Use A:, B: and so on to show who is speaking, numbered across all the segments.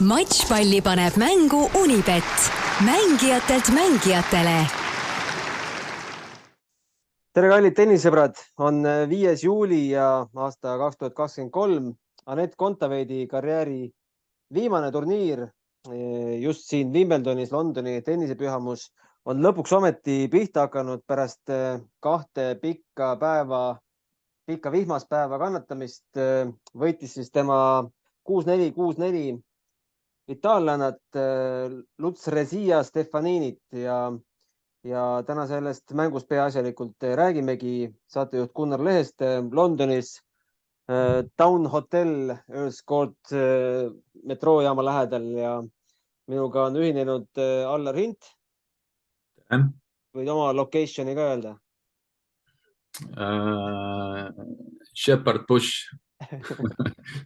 A: Matšpalli paneb mängu Unibet, mängijatelt mängijatele.
B: Tere kallid tennisõbrad, on 5. juuli ja aasta 2023. Anett Kontaveidi karjääri viimane turniir just siin Wimbledonis, Londoni tennisepühamus on lõpuks ometi pihta hakanud pärast 2 pikka vihmaspäeva kannatamist. Võitis siis tema 6-4, 6-4 itaallannat Lutz Resia Stefaninit ja täna sellest mängust peaasjalikult räägimegi. Saatejuht Gunnar Lehest Londonis Town Hotel Earls Court metroojaama lähedal ja minuga on ühinenud Allar Hint. Võid oma locationi ka öelda?
C: Shepherd Bush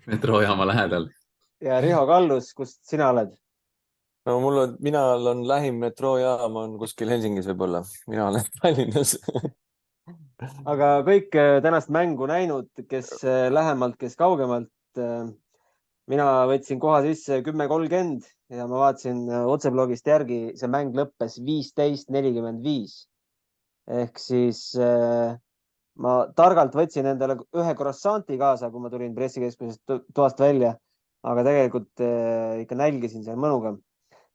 C: metroojaama lähedal.
B: Ja Riho Kallus, kust sina oled?
D: No mina olen lähim metroojaam on kuskil Helsingis võib-olla. Mina olen Tallinnas.
B: Aga kõik tänast mängu näinud, kes lähemalt, kes kaugemalt. Mina võtsin koha sisse 10.30 ja ma vaatasin otseblogist järgi, see mäng lõppes 15.45. Ehk siis ma targalt võtsin endale ühe croissanti kaasa, kui ma tulin pressikeskusest toast välja, aga tegelikult ikka nälgisin seal mõnuga.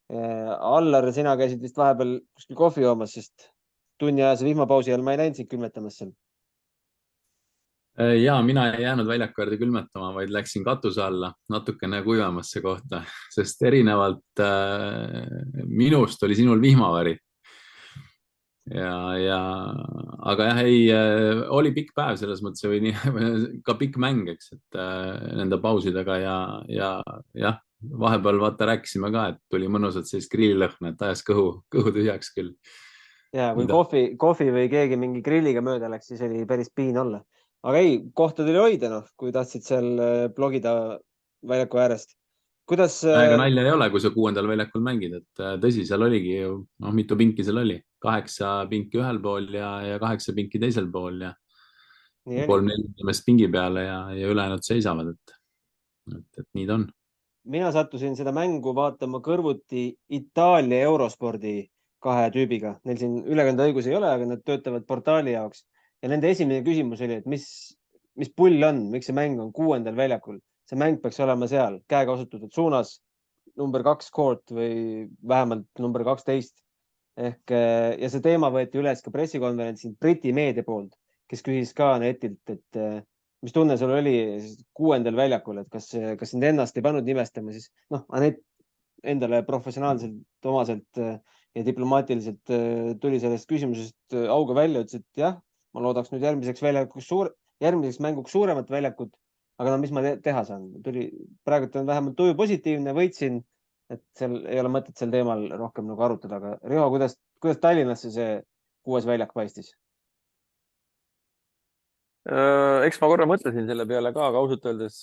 B: Allar, sina käisid vist vahepeal kuskil kohvi joomas, sest tunniajase vihmapausi all ma ei näinud sind külmetamas seal.
C: Ja mina ei jäänud väljaku äärde külmetama, vaid läksin katuse alla natukene kuivamasse kohta, sest erinevalt minust oli sinul vihmavari. Aga jah, oli pikk päev selles mõttes või ka pikk mäng, eks, et nende pausidega ja vahepeal vaata rääkisime ka, et tuli mõnusalt sellist grillilõhna, et ajas kõhu tühjaks küll.
B: Ja kui kohvi või keegi mingi grilliga mööda läks, siis oli päris piin olla. Aga ei, kohta tuli hoida, kui tahtsid seal blogida väljaku äärest.
C: Ega nalja ei ole, kui sa 6. väljakul mängid, et tõsi, seal oligi ju, mitu pinki seal oli. 8 pinki ühel pool ja 8 pinki teisel pool ja 3-4 inimest pingi peale ja ülejäänud seisavad, et nii ta on.
B: Mina sattusin seda mängu vaatama kõrvuti Itaalia Eurospordi 2 tüübiga. Neil siin ülekandeõigus ei ole, aga nad töötavad portaali jaoks. Ja nende esimene küsimus oli, et mis pull on, miks see mäng on 6. väljakul. See mäng peaks olema seal käega osutatud suunas number 2 court või vähemalt number 12. Ja see teema võeti üles ka pressikonverentsil Briti meedia poolt, kes küsis ka netilt, et mis tunne sul oli 6. väljakul, et kas sind ennast ei pannud nimestama, siis Anett endale professionaalselt omaselt ja diplomaatiliselt tuli sellest küsimusest auga välja, ütles, et jah, ma loodaks nüüd järgmiseks mänguks suuremat väljakut, aga mis ma teha saan? Praegu on vähemalt tuju positiivne, võitsin, et seal ei ole mõtet sel teemal rohkem arutada, aga Riho, kuidas Tallinnasse see 6. väljak paistis?
D: Eks ma korra mõtlesin selle peale ka, aga ausalt öeldes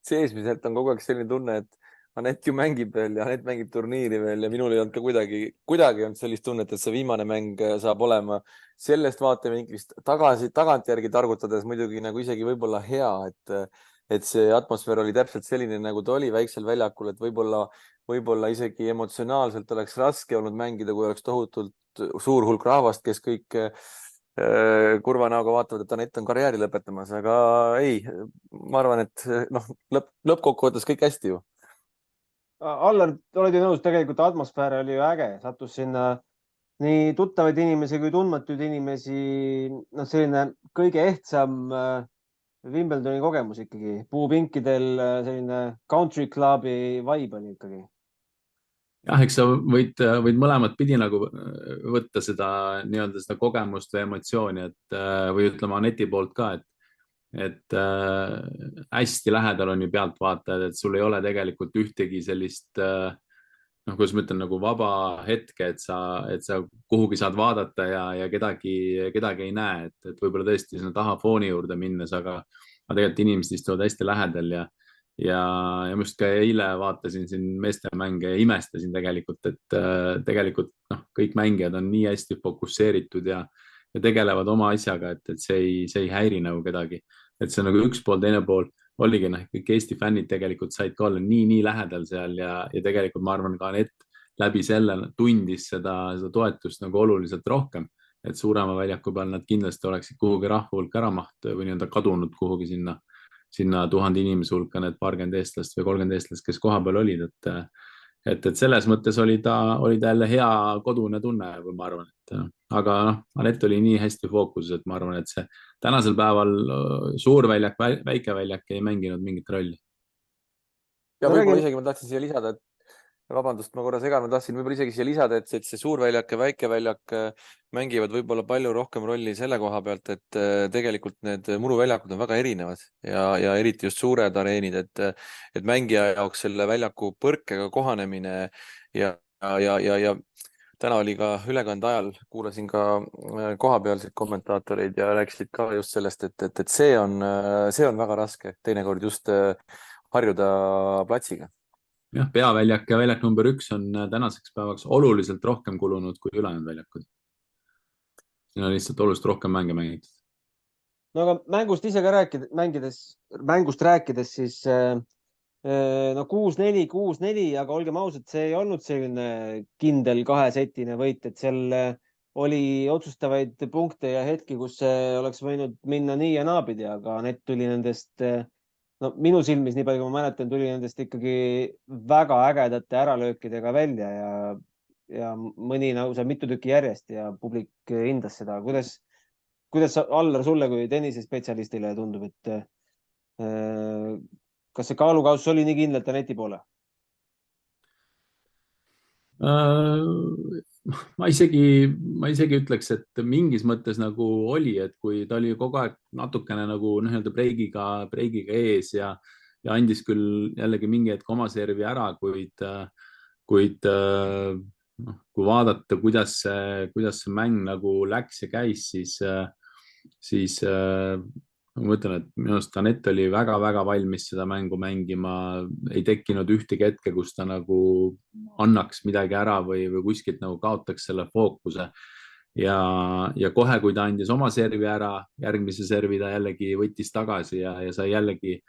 D: seesmiselt on kogu aeg selline tunne, et Anett ju mängib veel ja Anett mängib turniiri veel ja minul ei olnud ka kuidagi olnud sellist tunnet, et see viimane mäng saab olema sellest vaatevinklist tagantjärgi targutades muidugi isegi võib-olla hea, et see atmosfäär oli täpselt selline, nagu ta oli väiksel väljakul, et võib-olla isegi emotsionaalselt oleks raske olnud mängida, kui oleks tohutult suur hulk rahvast, kes kõik kurva näoga vaatavad, et Anett on karjääri lõpetamas, aga ei, ma arvan, et lõppkokkuvõttes kõik hästi ju.
B: Allar, oled ju nõus, tegelikult atmosfäär oli ju äge, sattus sinna nii tuttavaid inimesi kui tundmatuid inimesi, selline kõige ehtsam Wimbledoni kogemus ikkagi, puupinkidel selline country clubi vibe oli ikkagi.
C: Jah, eks sa võid mõlemat pidi võtta seda kogemust või emotsiooni, või ütlema Anetti poolt ka, et hästi lähedal on ju pealtvaatajad, et sul ei ole tegelikult ühtegi sellist, kuidas ma ütlen, vaba hetke, et sa kuhugi saad vaadata ja kedagi ei näe, et võib-olla tõesti sinna taha fooni juurde minnes, aga tegelikult inimesed istuvad hästi lähedal ja just ka eile vaatasin siin meeste mänge ja imestasin tegelikult, et tegelikult kõik mängijad on nii hästi fokusseeritud ja tegelevad oma asjaga, et see ei häiri kedagi. Et see on üks pool, teine pool. oligi kõik Eesti fännid tegelikult said ka olla nii lähedal seal ja tegelikult ma arvan ka Anett läbi selle tundis seda toetust nagu oluliselt rohkem, et suurema väljaku peal nad kindlasti oleksid kuhugi rahva hulka ära või nii-öelda kadunud kuhugi sinna 1000 inimese hulka, need paarkümmend eestlast või 30 eestlast, kes kohapeal olid, et selles mõttes oli ta jälle hea kodune tunne, ma arvan, aga noh, Anett oli nii hästi fookuses, et ma arvan, et see tänasel päeval suur väljak, väike väljak ei mänginud mingit rolli.
D: Ja võib-olla isegi ma tahtsin siia lisada, et vabandust, ma korra segan, ma tahtsin võib-olla isegi siia lisada, et see suur väljak ja väike väljak mängivad võib-olla palju rohkem rolli selle koha pealt, et tegelikult need muruväljakud on väga erinevad ja eriti just suured areenid, et mängija jaoks selle väljaku põrkega kohanemine ja täna oli ka ülekande ajal, kuulasin ka kohapealseid kommentaatoreid ja rääkisid ka just sellest, et see on väga raske teinekord just harjuda platsiga.
C: Jah, peaväljak ja väljak number 1 on tänaseks päevaks oluliselt rohkem kulunud kui ülejäänud väljakud. Siin on lihtsalt oluliselt rohkem mänge mängitud.
B: No aga mängust ise ka mängust rääkides, siis 6-4, 6-4, aga olgem ausad, see ei olnud selline kindel kahesetine võit, et seal oli otsustavaid punkte ja hetki, kus see oleks võinud minna nii ja naapidi, aga Anett tuli nendest minu silmis, nii palju kui ma mäletan, tuli nendest ikkagi väga ägedate äralöökidega välja ja mõni lausa mitu tükki järjest ja publik hindas seda. Kuidas Allar sulle kui tennisespetsialistile tundub, et kas see kaalukauss oli nii kindlalt Aneti poole?
C: Ma isegi ütleks, et mingis mõttes nagu oli, et kui ta oli kogu aeg natukene nagu nii-öelda breigiga ees ja andis küll jällegi mingi hetk oma servi ära, kuid kui vaadata, kuidas see mäng nagu läks ja käis, siis ma mõtlen, et minu arust Anett oli väga-väga valmis seda mängu mängima, ei tekkinud ühtegi hetke, kus ta nagu annaks midagi ära või kuskilt nagu kaotaks selle fookuse. Ja kohe, kui ta andis oma servi ära, järgmise servi ta jällegi võttis tagasi ja sai jällegi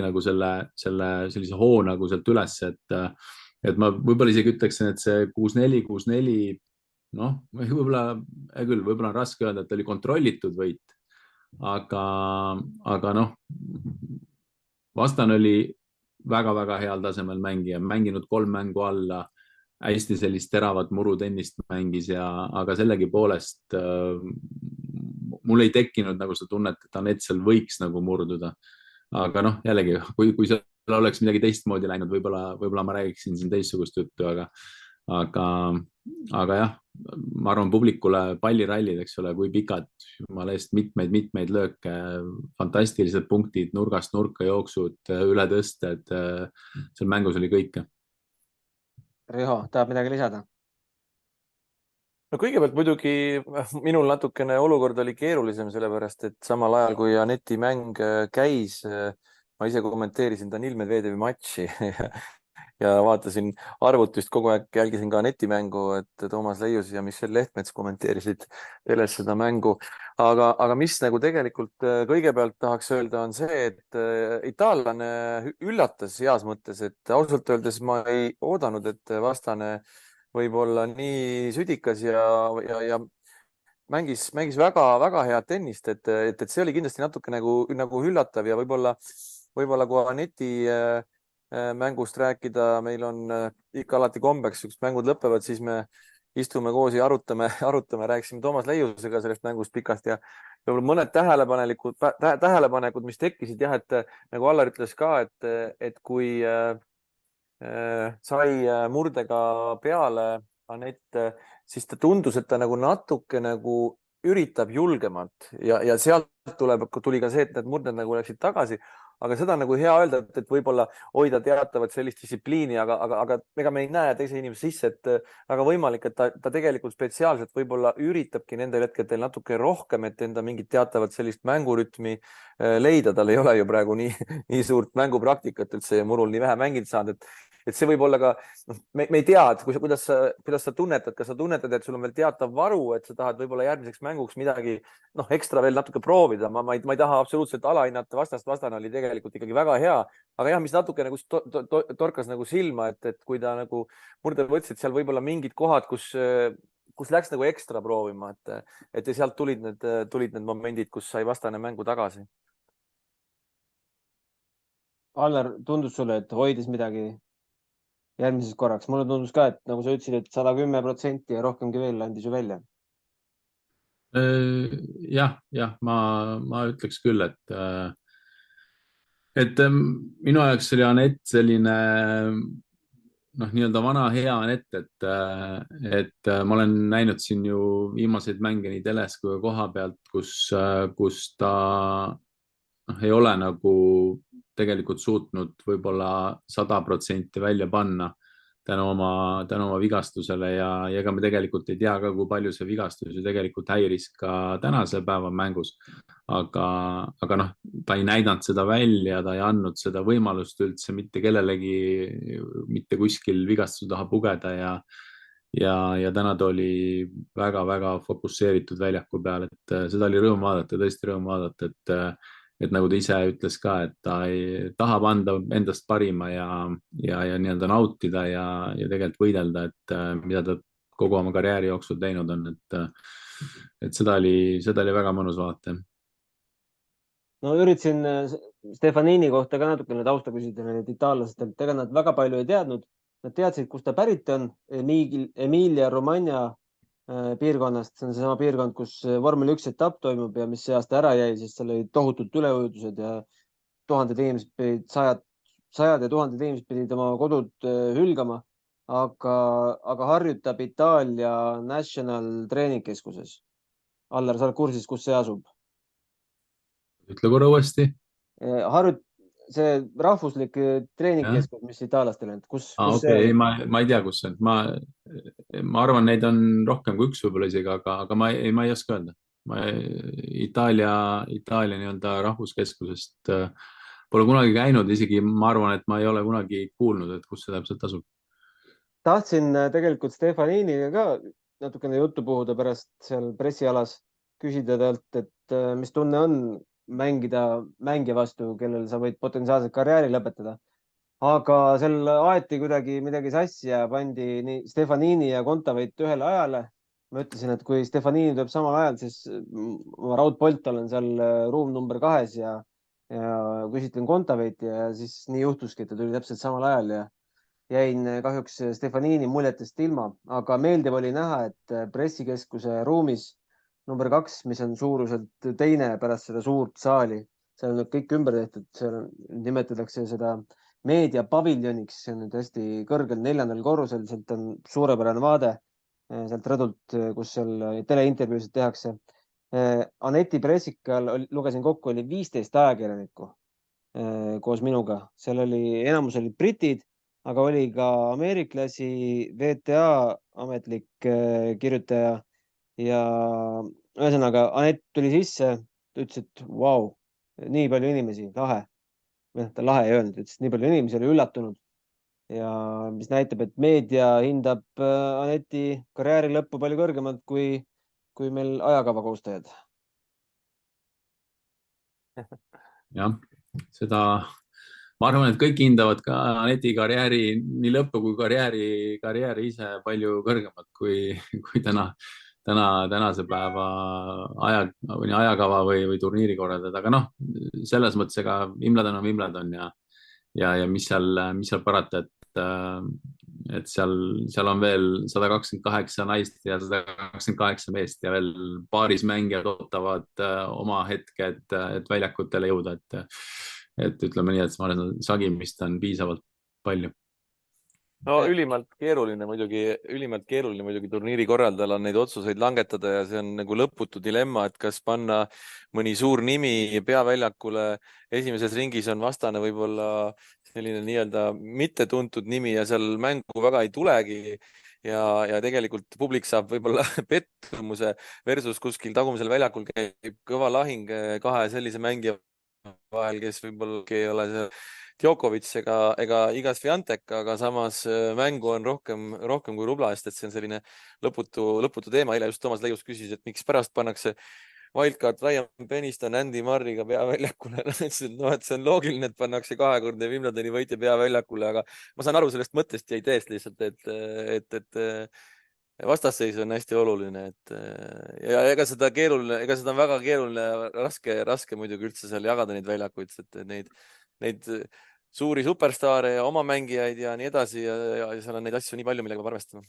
C: nagu sellise hoo nagu sealt üles, et ma võib-olla isegi ütleksin, et see 6-4, 6-4, võib-olla on raske öelda, et oli kontrollitud võit. Aga vastane oli väga-väga heal tasemel mängija, mänginud 3 mängu alla, hästi sellist teravat murutennist mängis aga sellegipoolest mul ei tekkinud nagu seda tunnet, et Anett seal võiks nagu murduda. Aga jällegi, kui seal oleks midagi teistmoodi läinud, võib-olla ma räägiksin siin teistsugust juttu, aga jah, ma arvan publikule pallirallid, eks ole, kui pikad, jumala eest mitmeid lööke, fantastilised punktid, nurgast nurka jooksud, ületõsted, seal mängus oli kõike.
B: Riho, tahab midagi lisada?
D: No kõigepealt muidugi minul natukene olukord oli keerulisem, sellepärast, et samal ajal kui Aneti mäng käis, ma ise kommenteerisin Danil Medvedevi matši ja vaatasin arvutust kogu aeg, jälgisin ka Aneti mängu, et Toomas Leius ja Michelle Lehtmets kommenteerisid teles seda mängu. Aga mis nagu tegelikult kõigepealt tahaks öelda on see, et itaallane üllatas heas mõttes, et ausalt öeldes ma ei oodanud, et vastane võib olla nii südikas ja mängis väga head tennist, et see oli kindlasti natuke nagu üllatav ja võib-olla kui Aneti mängust rääkida, meil on ikka alati kombeks, üks mängud lõpevad, siis me istume koos ja arutame, rääkisime Toomas Leiusega sellest mängust pikast ja võib-olla mõned tähelepanekud, mis tekkisid jah, et nagu Allar ütles ka, et kui sai murdega peale Anett, siis ta tundus, et ta nagu natuke nagu üritab julgemalt ja sealt tuli ka see, et need murded nagu läksid tagasi, aga seda nagu hea öelda, et võib-olla hoida teatavat sellist distsipliini, aga ega me ei näe teise inimese sisse, et väga võimalik, et ta tegelikult spetsiaalselt võib-olla üritabki nendel hetkedel natuke rohkem, et enda mingit teatavat sellist mängurütmi leida. Tal ei ole ju praegu nii suurt mängupraktikat üldse ja murul nii vähe mänginud saanud, et see võib olla ka, me ei tea, et kuidas sa tunnetad, kas sa tunnetad, et sul on veel teatav varu, et sa tahad võib-olla järgmiseks mänguks midagi ekstra veel natuke proovida. Ma ei taha absoluutselt alahinnata vastane oli tegelikult ikkagi väga hea, aga jah, mis natuke nagu torkas nagu silma, et kui ta nagu murde võtsid seal võib-olla mingid kohad, kus läks nagu ekstra proovima, et sealt tulid need momendid, kus sai vastane mängu tagasi.
B: Allar, tundus sulle, et hoidis midagi järgmiseks korraks? Mulle tundus ka, et nagu sa ütlesid, et 110% ja rohkemgi veel andis ju välja.
C: Jah, ma ütleks küll, et minu jaoks oli Anett selline nii-öelda vana hea Anett, et ma olen näinud siin ju viimaseid mänge nii teles kui koha pealt, kus ta ei ole nagu tegelikult suutnud võib-olla 100% välja panna tänu oma vigastusele ja ega me tegelikult ei tea ka, kui palju see vigastus ju tegelikult häiris ka tänase päeva mängus. Aga ta ei näidanud seda välja, ta ei andnud seda võimalust üldse mitte kellelegi, mitte kuskil vigastuse taha pugeda ja täna ta oli väga-väga fokusseeritud väljaku peal, et seda oli rõõm vaadata, tõesti rõõm vaadata, et nagu ta ise ütles ka, et ta tahab anda endast parima ja nii-öelda nautida ja tegelikult võidelda, et mida ta kogu oma karjääri jooksul teinud on, et seda oli väga mõnus vaata.
B: No üritasin Stefanini kohta ka natukene tausta küsida need itaallastelt, ega nad väga palju ei teadnud. Nad teadsid, kust ta pärit on, Emilia-Romagna piirkonnast. See on seesama piirkond, kus vormel 1 etapp toimub ja mis see aasta ära jäi, sest seal olid tohutult üleujutused ja sajad ja tuhanded inimesed pidid oma kodud hülgama, aga harjutab Itaalia National Training Keskuses. Allar, sa oled kursis, kus see asub?
C: Ütle korra uuesti.
B: See rahvuslik treeningkeskus, mis itaallastel on, kus
C: okay. Ma ei tea, kus see on. Ma arvan, neid on rohkem kui üks võib-olla isegi, aga ma ei oska öelda. Itaalia nii-öelda rahvuskeskusest pole kunagi käinud, isegi ma arvan, et ma ei ole kunagi kuulnud, et kus see täpselt asub.
B: Tahtsin tegelikult Stefaniniga ka natukene juttu puhuda pärast seal pressialas, küsida talt, et mis tunne on mängida mängija vastu, kellel sa võid potentsiaalselt karjääri lõpetada. Aga seal aeti kuidagi midagi sassi ja pandi nii Stefanini ja Kontaveit ühele ajale. Ma ütlesin, et kui Stefanini tuleb samal ajal, siis ma raudpolt olen seal ruum number 2 ja küsitlen Kontaveiti ja siis nii juhtuski, et ta tuli täpselt samal ajal ja jäin kahjuks Stefanini muljetest ilma, aga meeldiv oli näha, et pressikeskuse ruumis number 2, mis on suuruselt teine pärast seda suurt saali, seal on kõik ümber tehtud, seal nimetatakse seda meediapaviljoniks, see on nüüd hästi kõrgel 4. korrusel, sealt on suurepärane vaade sealt rõdult, kus seal teleintervjuusid tehakse. Aneti pressikal lugesin kokku, oli 15 ajakirjanikku koos minuga, seal enamus olid britid, aga oli ka ameeriklasi, VTA ametlik kirjutaja ja ühesõnaga Anett tuli sisse, ütles, et vau, nii palju inimesi, lahe. Ta lahe ei öelnud, ütles, et nii palju inimesi oli üllatunud ja mis näitab, et meedia hindab Aneti karjääri lõppu palju kõrgemalt kui meil ajakava koostajad.
C: Jah, seda ma arvan, et kõik hindavad ka Aneti karjääri nii lõppu kui karjääri ise palju kõrgemalt kui tänase päeva ajakava või turniiri korraldada, aga selles mõttes, ega Wimbledon on Wimbledon ja mis seal parata, et seal on veel 128 naist ja 128 meest ja veel paaris mängijad ootavad oma hetke, et väljakutele jõuda, et ütleme nii, et ma arvan, sagimist on piisavalt palju.
D: No ülimalt keeruline muidugi turniiri korraldajal on neid otsuseid langetada ja see on nagu lõputu dilemma, et kas panna mõni suur nimi peaväljakule. Esimeses ringis on vastane võib-olla selline nii-öelda mittetuntud nimi ja seal mängu väga ei tulegi ja tegelikult publik saab võib-olla pettumuse versus kuskil tagumisel väljakul käib kõva lahing kahe sellise mängija vahel, kes võib-olla ei ole Djokovic ega iga Swiatek, aga samas mängu on rohkem kui rubla eest, et see on selline lõputu teema. Eile just Toomas Leius küsis, et miks pärast pannakse wildcard Ryan Peniston Andy Murray'ga peaväljakule. Et see on loogiline, et pannakse kahekordne Wimbledoni võitja peaväljakule, aga ma saan aru sellest mõttest ja ideest lihtsalt, et vastasseis on hästi oluline, ja ega seda on väga keeruline, raske muidugi üldse seal jagada neid väljakuid, et neid suuri superstaare ja oma mängijaid ja nii edasi ja seal on neid asju nii palju, millega peab arvestama.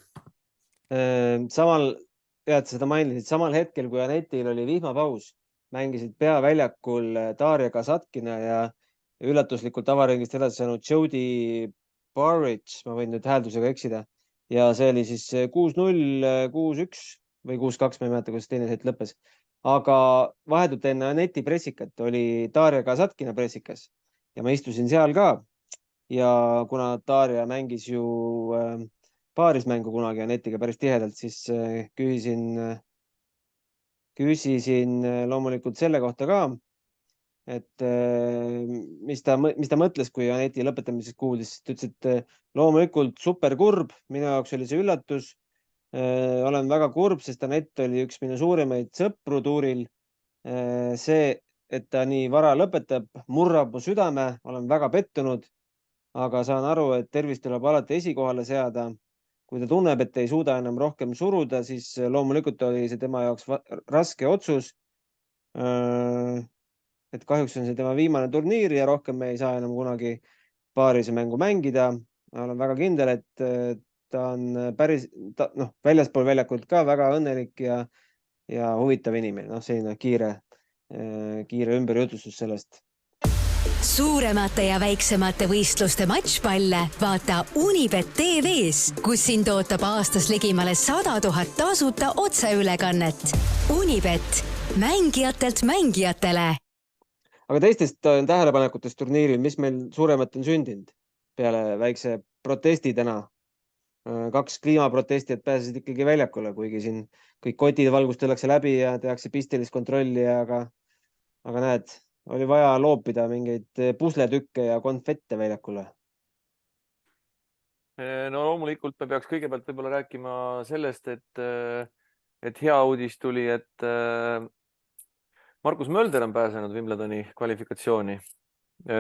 B: Seda mainisid, samal hetkel, kui Anetil oli vihmapaus, mängisid peaväljakul Darja Kasatkina ja üllatuslikult avaringist edasi saanud Jody Burridge, ma võin nüüd hääldusega eksida, ja see oli siis 6-0, 6-1 või 6-2, ma ei mäleta, kuidas teine set lõppes. Aga vahetult enne Aneti pressikat oli Darja Kasatkina pressikas ja ma istusin seal ka. Ja kuna Darja mängis ju paarismängu kunagi Anetiga päris tihedalt, siis küsisin loomulikult selle kohta ka, et mis ta mõtles, kui Aneti lõpetamisest kuuldis. Ta ütles, et loomulikult super kurb, minu jaoks oli see üllatus. Olen väga kurb, sest Anett oli üks minu suurimaid sõpru tuuril. See, et ta nii vara lõpetab, murrab mu südame, olen väga pettunud, aga saan aru, et tervist tuleb alati esikohale seada. Kui ta tunneb, et ei suuda enam rohkem suruda, siis loomulikult oli see tema jaoks raske otsus. Et kahjuks on see tema viimane turniir ja rohkem me ei saa enam kunagi paarise mängu mängida. Olen väga kindel, et ta on väljaspool väljakult ka väga õnnelik ja huvitav inimene. Selline kiire ümberjutustus sellest.
A: Suuremate ja väiksemate võistluste matšpalle vaata Unibet TV-s, kus sind ootab aastas ligimale 100 000 tasuta otseülekannet. Unibet, mängijatelt mängijatele. Aga
B: teistest tähelepanekutest turniiril, mis meil suuremat on sündinud peale väikse protesti täna? 2 kliimaprotestijat pääsesid ikkagi väljakule, kuigi siin kõik kotid valgustatakse läbi ja tehakse pistelist kontrolli, aga näed, oli vaja loopida mingeid pusletükke ja konfette väljakule.
D: No loomulikult me peaks kõigepealt võib-olla rääkima sellest, et hea uudis tuli, et Markus Mölder on pääsenud Wimbledoni kvalifikatsiooni,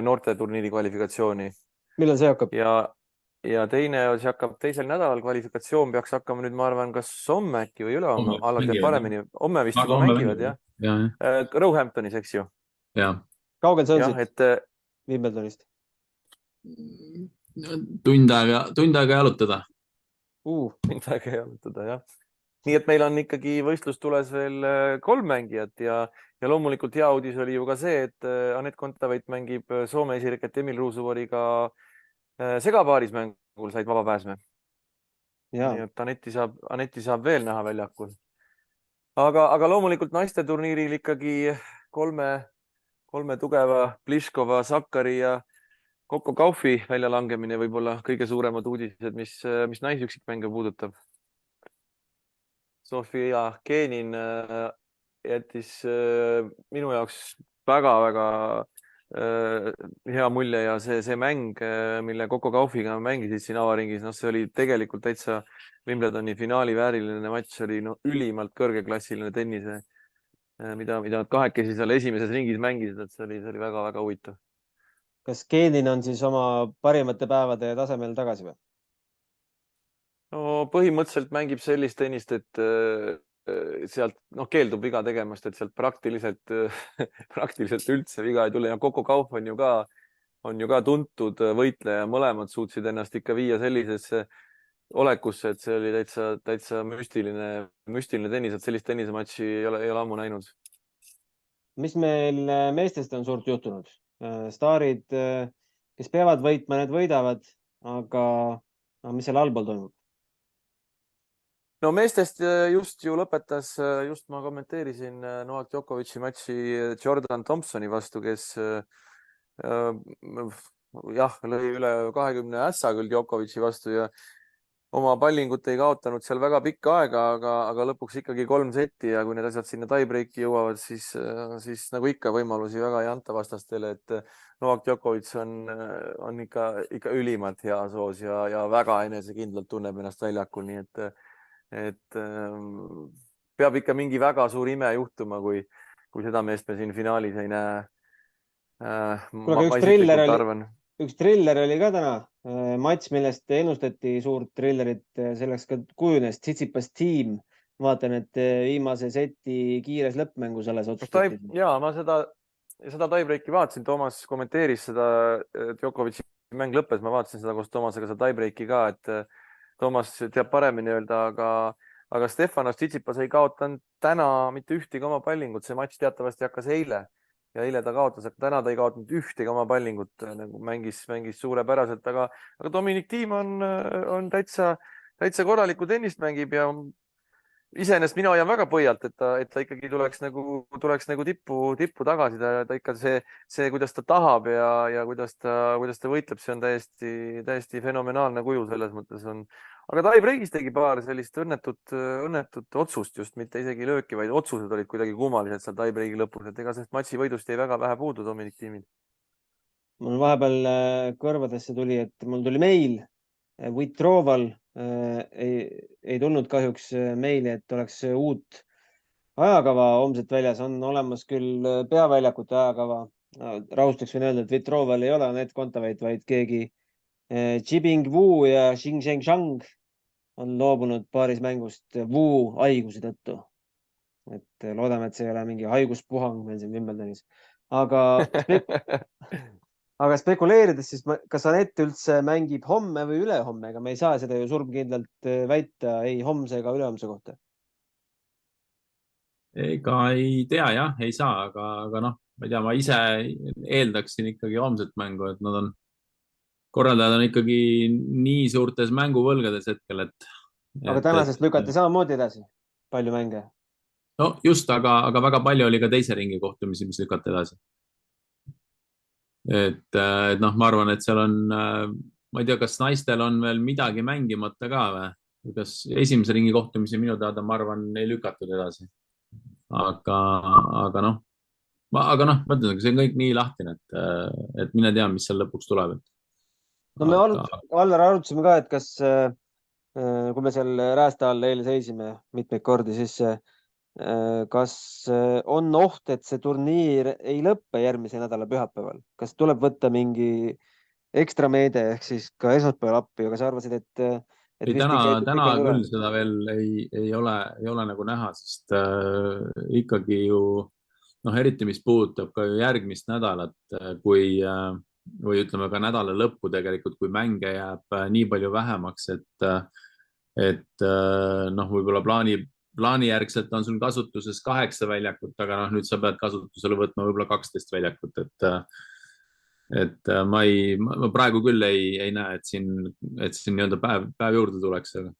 D: noorte turniiri kvalifikatsiooni.
B: Millal see hakkab?
D: Ja teine, see hakkab teisel nädalal, kvalifikatsioon peaks hakkama nüüd, ma arvan, kas homme äkki või ülehomme, alati paremini. Homme vist juba mängivad, jah? Roehamptonis, eks ju?
B: Kaugel see on siit Wimbledonist?
C: Tund aega jalutada.
D: Tund aega jalutada, jah. Nii et meil on ikkagi võistlus tules veel 3 mängijat ja loomulikult hea uudis oli ju ka see, et Anett Kontaveit mängib Soome esireket Emil Ruusuvoriga segapaarismängul, said vaba pääsme. Nii et Anetti saab veel näha väljakul. Aga loomulikult naiste turniiril ikkagi 3 tugeva Pliškova, Sakkari ja Coco Gaufi väljalangemine võib-olla kõige suuremad uudised, mis naisüksikmänge puudutab. Sofia Kenin jättis minu jaoks väga-väga hea mulje ja see mäng, mille Coco Gaufiga mängisid siin avaringis, see oli tegelikult täitsa Wimbledoni finaali vääriline matš, oli ülimalt kõrgeklassiline tennise, mida nad kahekesi seal esimeses ringis mängisid, et see oli väga-väga huvitav.
B: Kas Kenin on siis oma parimate päevade tasemel tagasi või?
D: No põhimõtteliselt mängib sellist tennist, et sealt keeldub viga tegemast, et sealt praktiliselt üldse viga ei tule. Ja Coco Gauff on ju ka tuntud võitleja, mõlemad suutsid ennast ikka viia sellisesse olekusse, et see oli täitsa müstiline tennis, et sellist tennisematši ei ole ammu näinud.
B: Mis meil meestest on suurt juhtunud? Staarid, kes peavad võitma, need võidavad, aga mis seal allpool toimub?
D: No meestest just ju lõpetas, just ma kommenteerisin Novak Djokovic'i matši Jordan Thompsoni vastu, kes lõi üle 20 ässa küll Djokovic'i vastu ja oma pallingut ei kaotanud seal väga pikka aega, aga lõpuks ikkagi 3 setti ja kui need asjad sinna tiebreaki jõuavad, siis nagu ikka võimalusi väga ei anta vastastele, et Novak Djokovic on ikka ülimalt hea soos ja väga enesekindlalt tunneb ennast väljakul, nii et peab ikka mingi väga suur ime juhtuma, kui seda meest me siin finaalis ei näe. Ma isiklikult arvan.
B: Üks triller oli ka täna, matš, millest ennustati suurt trillerit, selleks ka kujunes Tsitsipas tiim. Vaatan, et viimase seti kiires lõppmängu selles otsustati.
D: Jaa, ma seda tiebreaki vaatasin, Toomas kommenteeris seda, Djokovic'i mäng lõppes, ma vaatasin seda koos Toomasega seda tiebreaki ka, et Toomas teab paremini öelda, aga Stefanos Tsitsipas ei kaotanud täna mitte ühtegi oma pallingut, see matš teatavasti hakkas eile. Ja eile ta kaotas, aga täna ta ei kaotanud ühtegi oma pallingut, nagu mängis suurepäraselt, aga Dominic Thiem on täitsa korralikku tennist mängib ja iseenesest mina hoian väga põhjalt, et ta ikkagi tuleks nagu tippu tagasi, ta ikka see, kuidas ta tahab ja kuidas ta võitleb, see on täiesti fenomenaalne kuju selles mõttes on. Aga tiebreakis tegi paar sellist õnnetut otsust, just mitte isegi lööki, vaid otsused olid kuidagi kummalised seal tiebreaki lõpus, et ega sellest matši võidust jäi väga vähe puudu Dominic Thiemil.
B: Mul vahepeal kõrvadesse tuli, et mul tuli meil withdrawal, ei tulnud kahjuks meili, et oleks uut ajakava homset väljas, on olemas küll peaväljakute ajakava. Rahustaks võin öelda, et withdrawal ei ole Anett Kontaveit, vaid keegi Jibing Wu ja Xing Sheng on loobunud paaris mängust Wu haiguse tõttu. Et loodame, et see ei ole mingi haiguspuhang meil siin Wimbledonis. Aga spekuleerides, siis kas Anett üldse mängib homme või ülehomme, ega me ei saa seda ju surmkindlalt väita ei homse ega ülehomse kohta.
C: Ega ei tea jah, ei saa, aga noh, ma ei tea, ma ise eeldaksin ikkagi homset mängu, et korraldajad on ikkagi nii suurtes mänguvõlgades hetkel, et.
B: Aga tänasest lükati samamoodi edasi, palju mänge.
C: No just, aga väga palju oli ka teise ringi kohtumisi, mis lükati edasi. Et noh, ma arvan, et seal on, ma ei tea, kas naistel on veel midagi mängimata ka või? Kas esimese ringi kohtumisi minu teada, ma arvan, ei lükatud edasi. Aga noh, ma ütlen, see on kõik nii lahtine, et mine tea, mis seal lõpuks tuleb.
B: No me Allar arutasime ka, et kas, kui me seal räästa all eile seisime mitmeid kordi, siis kas on oht, et see turniir ei lõppe järgmise nädala pühapäeval? Kas tuleb võtta mingi ekstra meede ehk siis ka esmaspäeval appi, aga sa arvasid, et
C: ei, täna küll seda veel ei ole nagu näha, sest ikkagi ju eriti mis puudutab ka järgmist nädalat, või ütleme ka nädala lõppu tegelikult, kui mänge jääb nii palju vähemaks, et võib-olla plaani järgselt on sul kasutuses 8 väljakut, aga nüüd sa pead kasutusele võtma võib-olla 12 väljakut, et ma praegu küll ei näe, et siin nii-öelda päev juurde tuleks, aga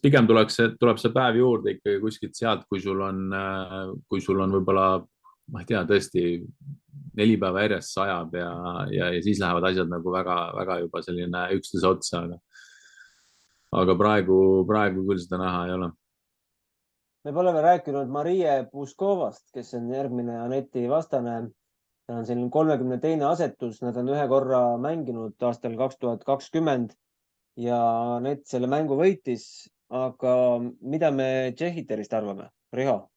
C: pigem tuleb see päev juurde ikkagi kuskilt sealt, kui sul on võib-olla, ma ei tea, tõesti 4 päeva järjest sajab ja siis lähevad asjad nagu väga juba selline üksteise otsa, aga praegu küll seda näha ei ole.
B: Me pole veel rääkinud Marie Puskovast, kes on järgmine Anetti vastane. Ta on selline 32. asetus, nad on ühe korra mänginud aastal 2020 ja Anett selle mängu võitis, aga mida me Tšehhiterist arvame? Riho?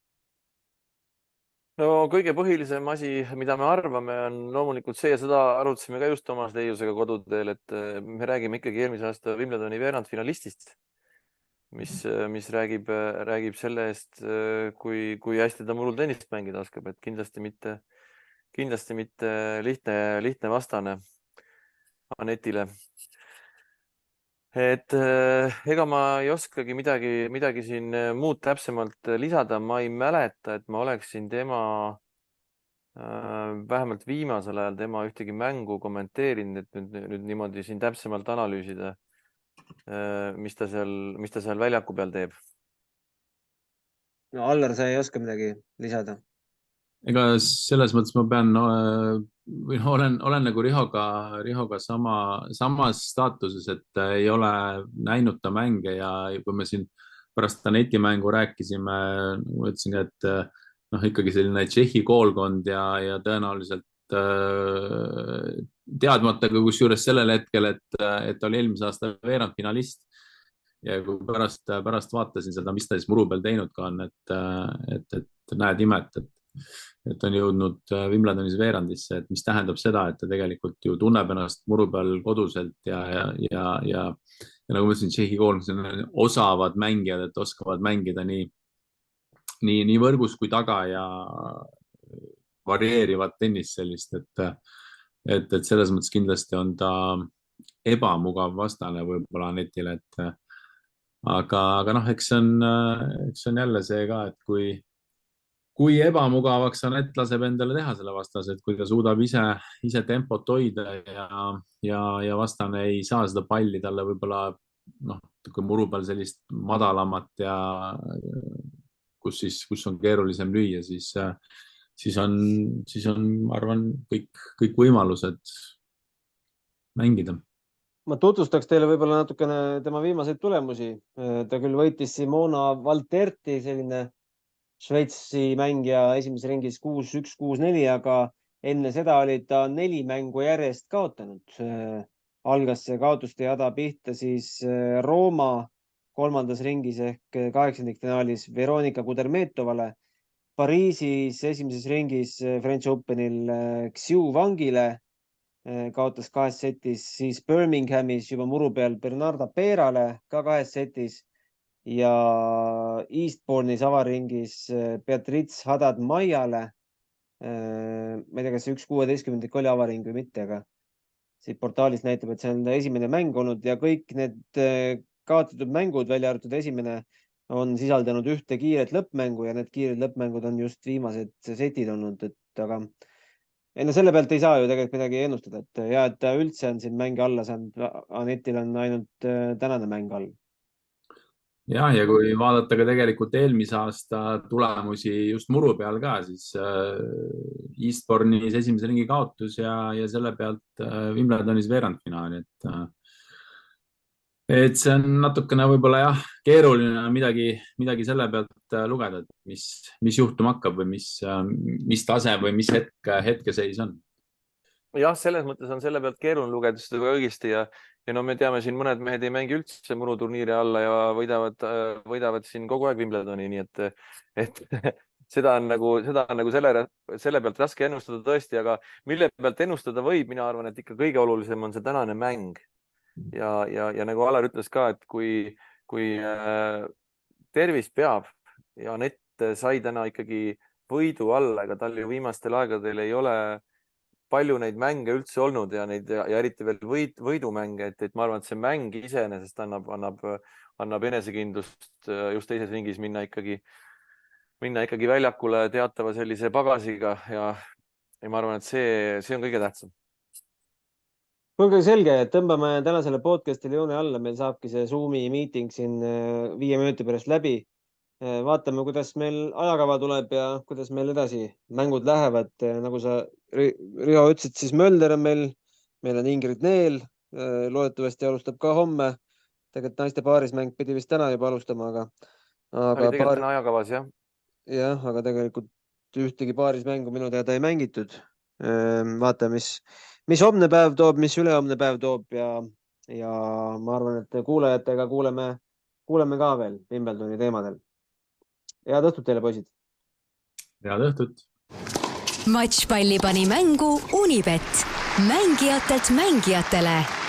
D: No kõige põhilisem asi, mida me arvame, on loomulikult see, ja seda arutasime ka just Toomas Leiusega koduteel, et me räägime ikkagi eelmise aasta Wimbledoni veerandfinalistist, mis räägib selle eest, kui hästi ta mullul tennist mängida oskab, et kindlasti mitte lihtne vastane Anetile. Et ega ma ei oskagi midagi siin muud täpsemalt lisada. Ma ei mäleta, et ma oleksin vähemalt viimasel ajal tema ühtegi mängu kommenteerinud, et nüüd niimoodi siin täpsemalt analüüsida, mis ta seal väljaku peal teeb.
B: No Allar, sa ei oska midagi lisada?
C: ega selles mõttes ma pean või olen nagu Rihoga samas staatuses, et ei ole näinud ta mänge ja kui me siin pärast Aneti mängu rääkisime, ma ütlesin, et ikkagi selline Tšehhi koolkond ja tõenäoliselt teadmata ka kusjuures sellel hetkel, et oli eelmise aasta veerandfinalist ja kui pärast vaatasin seda, mis ta siis muru peal teinud ka on, et näed imet, et on jõudnud Wimbledonis veerandisse, et mis tähendab seda, et ta tegelikult ju tunneb ennast muru peal koduselt ja nagu ma ütlesin, Tšehhi koolkond on osavad mängijad, et oskavad mängida nii võrgus kui taga ja varieerivad tennist sellist, et selles mõttes kindlasti on ta ebamugav vastane võib-olla Anetile, aga eks on jälle see ka, et kui ebamugavaks Anett laseb endale teha selle vastase, et kui ta suudab ise tempot hoida ja vastane ei saa seda palli talle võib-olla kui muru peal sellist madalamat ja kus on keerulisem lüüa, siis on, ma arvan, kõik võimalused mängida.
B: Ma tutvustaks teile võib-olla natukene tema viimaseid tulemusi. Ta küll võitis Simona Valterti, selline Šveitsi mängija esimeses ringis 6-1, 6-4, aga enne seda oli ta 4 mängu järjest kaotanud. Algas see kaotuste jada pihta siis Rooma 3. ringis ehk 8-finaalis Veronika Kudermetovale, Pariisis esimeses ringis French Openil Xiu Wangile kaotas 2 setis, siis Birminghamis juba muru peal Bernarda Perale ka 2 setis ja Eastbourne'is avaringis Beatriz Haddad-Maiale. Ma ei tea, kas 1/16 oli avaring või mitte, aga siit portaalis näitab, et see on esimene mäng olnud ja kõik need kaotatud mängud, välja arvatud esimene, on sisaldanud ühte kiiret lõppmängu ja need kiired lõppmängud on just viimased setid olnud, aga selle pealt ei saa ju tegelikult midagi ennustada, et ta üldse on siin mänge alla saanud. Anetil on ainult tänane mäng all.
C: Ja kui vaadata ka tegelikult eelmise aasta tulemusi just muru peal ka, siis Eastbourne'is esimese ringi kaotus ja selle pealt Wimbledonis veerandfinaali, et see on natukene võib-olla keeruline midagi selle pealt lugeda, et mis juhtuma hakkab või mis tase või mis hetkeseis on.
D: Jah, selles mõttes on selle pealt keeruline lugeda seda õigesti ja me teame siin mõned mehed ei mängi üldse muruturniiri alla ja võidavad siin kogu aeg Wimbledoni, nii et seda on nagu selle pealt raske ennustada tõesti, aga mille pealt ennustada võib, mina arvan, et ikka kõige olulisem on see tänane mäng. Ja nagu Alar ütles ka, et kui tervis peab ja Anett sai täna ikkagi võidu alla, ega tal ju viimastel aegadel ei ole palju neid mänge üldse olnud ja eriti veel võidumänge, et ma arvan, et see mäng iseenesest annab enesekindlust just teises ringis minna ikkagi väljakule teatava sellise pagasiga ja ma arvan, et see on kõige tähtsam.
B: Kuulge, selge, tõmbame tänasele podcastile joone alla, meil saabki see Zoomi meeting siin 5 minuti pärast läbi. Vaatame, kuidas meil ajakava tuleb ja kuidas meil edasi mängud lähevad. Nagu sa, Riho, ütlesid, siis Mölder on meil on Ingrid Neel, loodetavasti alustab ka homme. Tegelikult naiste paarismäng pidi vist täna juba alustama, aga
D: tegelikult täna ajakavas, jah.
B: Jah, aga tegelikult ühtegi paarismängu minu teada ei mängitud. Vaatame, mis homne päev toob, mis ülehomne päev toob ja ma arvan, et kuulajatega kuuleme ka veel Wimbledoni teemadel. Head õhtut teile, poisid!
C: Head õhtut!
A: Matšpalli pani mängu Unibet. Mängijatelt mängijatele.